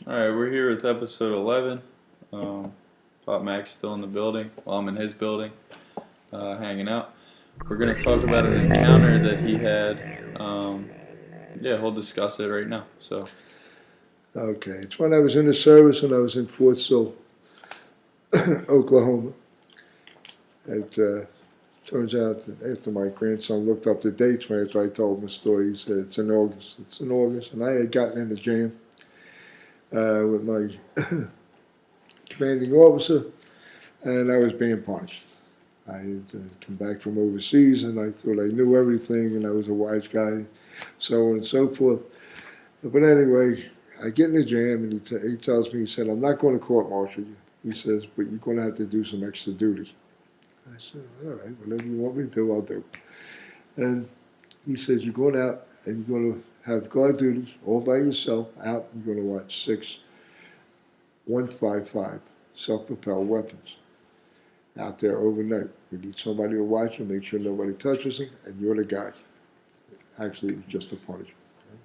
Alright, we're here with episode 11. Pop Mac's still in the building. Well, I'm in his building, hanging out. We're going to talk about an encounter that he had. He'll discuss it right now. So, Okay, it's when I was in the service and I was in Fort Sill, Oklahoma. It turns out that after my grandson looked up the dates after I told him the story, he said it's in August. It's in August, and I had gotten in a jam with my commanding officer, and I was being punished. I had come back from overseas, and I thought I knew everything, and I was a wise guy, so on and so forth. But anyway, I get in the jam, and he tells me, he said, I'm not going to court-martial you. He says, but you're going to have to do some extra duty. I said, all right, whatever you want me to do, I'll do. And he says, you're going out, and you're going to have guard duties all by yourself out. You're going to watch 6 155 self-propelled weapons out there overnight. You need somebody to watch them, make sure nobody touches them, and you're the guy. Actually, it was just a punishment. Right?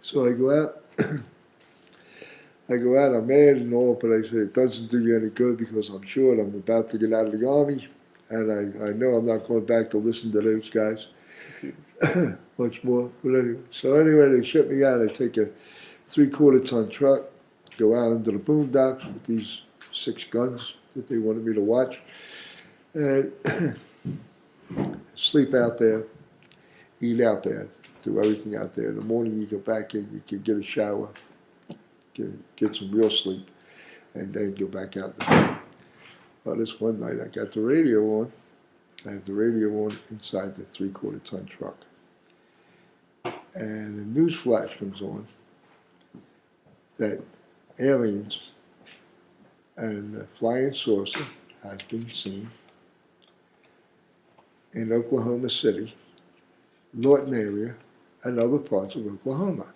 So I go out. I'm mad and all, but I say it doesn't do you any good because I'm sure I'm about to get out of the Army, and I know I'm not going back to listen to those guys much more. But anyway, they ship me out. I take a 3/4-ton truck, go out into the boondocks with these 6 guns that they wanted me to watch, and sleep out there, eat out there, do everything out there. In the morning you go back in, you can get a shower, get some real sleep, and then go back out there. Well, this one night I got the radio on. I have the radio on inside the 3/4-ton truck. And the news flash comes on that aliens and a flying saucer has been seen in Oklahoma City, Lawton area, and other parts of Oklahoma.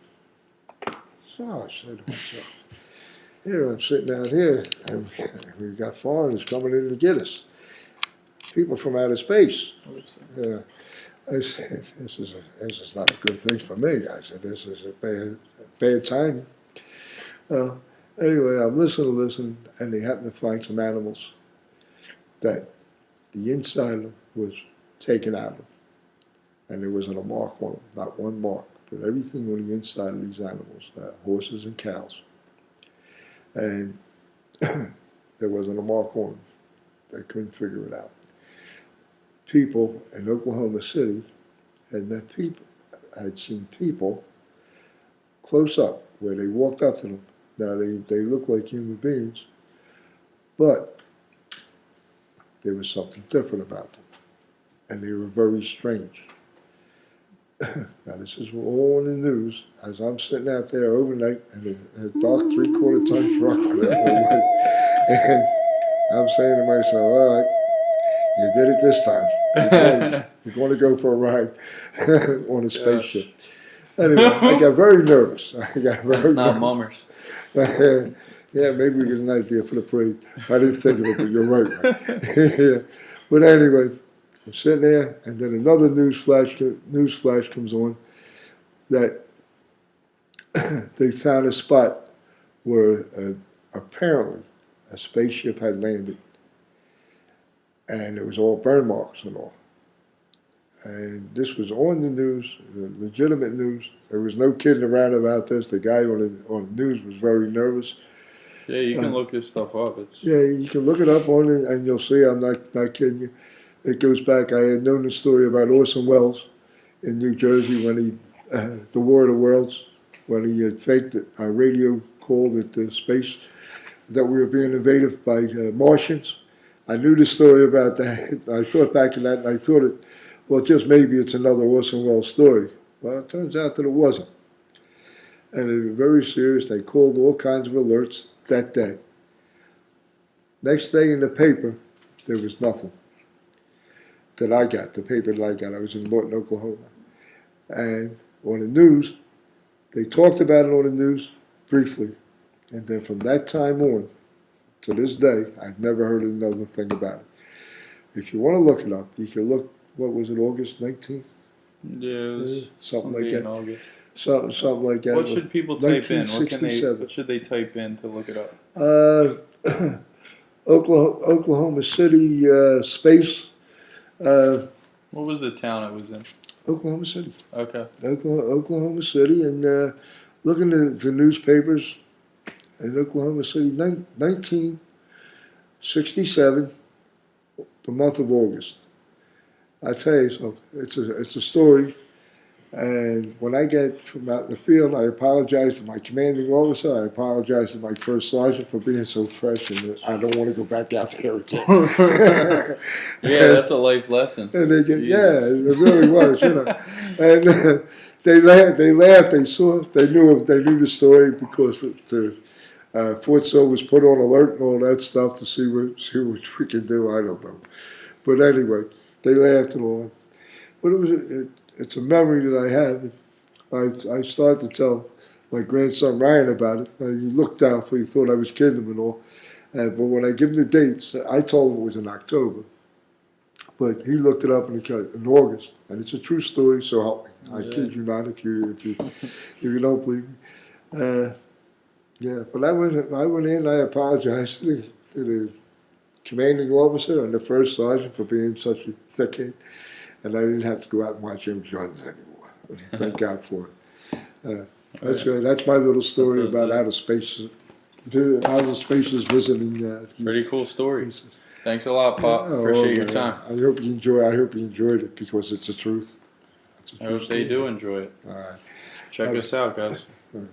So I said to myself, here I'm sitting out here, and we got foreigners coming in to get us. People from outer space. I said, this is not a good thing for me. I said, this is a bad time. Anyway, I'm listening, and they happen to find some animals that the inside of them was taken out of them. And there wasn't a mark on them, not one mark, but everything on the inside of these animals, horses and cows. And there wasn't a mark on them. They couldn't figure it out. People in Oklahoma City had seen people close up where they walked up to them. Now they looked like human beings, but there was something different about them, and they were very strange. Now this is all in the news as I'm sitting out there overnight in a dark 3/4-ton truck, and I'm saying to myself, all right, you did it this time. You're going to go for a ride on a spaceship. Anyway, I got very nervous. It's not mummers. Yeah, maybe we get an idea for the parade. I didn't think of it, but you're right. Yeah. But anyway, I'm sitting there, and then another news flash comes on that they found a spot where apparently a spaceship had landed, and it was all burn marks and all. And this was on the news, legitimate news. There was no kidding around about this. The guy on the news was very nervous. Yeah, you can look this stuff up. Yeah, you can look it up on it, and you'll see. I'm not kidding you. It goes back. I had known the story about Orson Welles in New Jersey when he, the War of the Worlds, when he had faked a radio call that the space that we were being invaded by Martians. I knew the story about that. I thought back in that, and I thought well, just maybe it's another Orson Welles story. Well, it turns out that it wasn't. And it was very serious. They called all kinds of alerts that day. Next day in the paper, there was nothing that I got, the paper that I got. I was in Lawton, Oklahoma. And on the news, they talked about it on the news briefly. And then from that time on to this day, I've never heard another thing about it. If you want to look it up, you can look, what was it, August 19th? Yeah, it was something like that. In August. something like that. What should people type in? What can they? 1967. What should they type in to look it up? Oklahoma City space. What was the town it was in? Oklahoma City. Okay. Oklahoma City, and looking at the newspapers in Oklahoma City, 1967, the month of August. I tell you something. It's a story. And when I get from out in the field, I apologize to my commanding officer. I apologize to my first sergeant for being so fresh, and I don't want to go back out there again. Yeah, that's a life lesson. And they get, Jesus. yeah, it really was, you know. And they laughed. They knew the story because the Fort Sill was put on alert and all that stuff to see what we could do. I don't know, but anyway, they laughed and all. But it's a memory that I have. I started to tell my grandson Ryan about it. And he looked doubtful. He thought I was kidding him and all. But when I give him the dates, I told him it was in October. But he looked it up in August, and it's a true story. So help me. I kid you not. If you don't believe me, yeah. But I went in. I apologized to the commanding officer and the first sergeant for being such a thickhead, and I didn't have to go out and watch James Guns anymore. Thank God for it. That's good. That's my little story about outer space. Outer space is visiting. Pretty cool story. Thanks a lot, Pop. Oh, Appreciate your man. time. I hope you enjoyed it because it's the truth. I hope they do enjoy it. All right. Check us out, guys. All right.